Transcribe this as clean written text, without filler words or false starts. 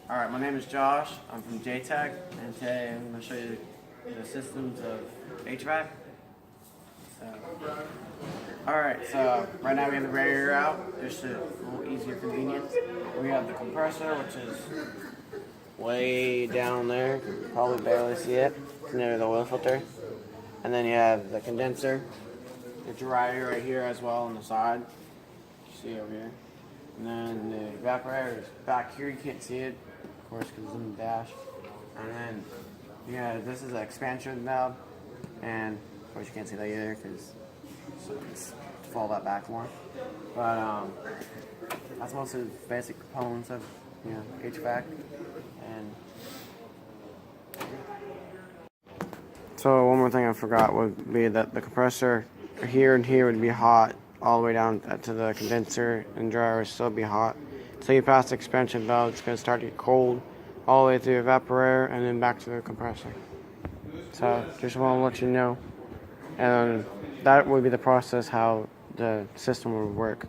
Alright, my name is Josh. I'm from JTech, and today I'm going to show you the systems of HVAC. Alright, so right now we have the radiator out, just a little easier convenience. We have the compressor, which is way down there. You can probably barely see it. It's near the oil filter. And then you have the condenser, the dryer right here as well on the side. You see over here. And then the evaporator is back here. You can't see it, of course, because it's in the dash. And then, this is an expansion valve. And, of course, you can't see that either because it's fall that back more. But, that's most of the basic components of, HVAC. And so one more thing I forgot would be that the compressor here and here would be hot all the way down to the condenser, and dryer would still be hot. So you pass the expansion valve, it's going to start to get cold all the way through the evaporator and then back to the compressor. So just want to let you know, and that would be the process how the system would work.